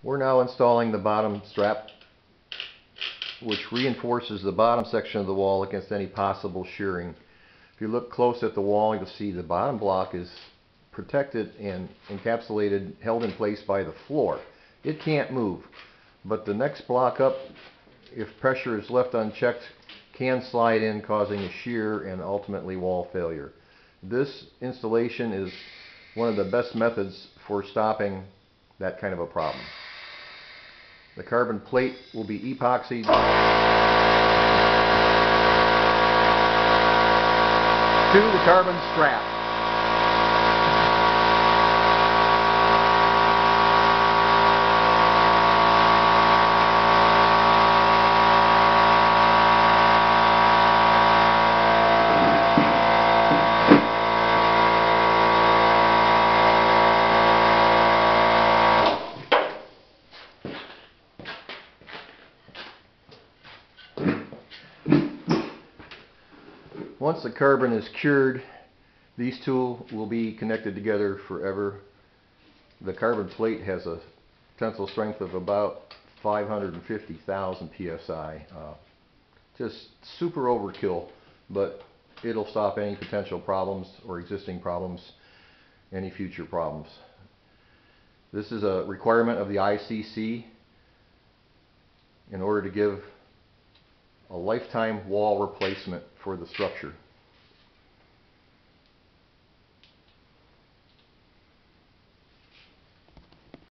We're now installing the bottom strap, which reinforces the bottom section of the wall against any possible shearing. If you look close at the wall, you'll see the bottom block is protected and encapsulated, held in place by the floor. It can't move, but the next block up, if pressure is left unchecked, can slide in, causing a shear and ultimately wall failure. This installation is one of the best methods for stopping that kind of a problem. The carbon plate will be epoxied to the carbon strap. Once the carbon is cured, these two will be connected together forever. The carbon plate has a tensile strength of about 550,000 psi. Just super overkill, but it'll stop any potential problems or existing problems, any future problems. This is a requirement of the ICC in order to give a lifetime wall replacement for the structure.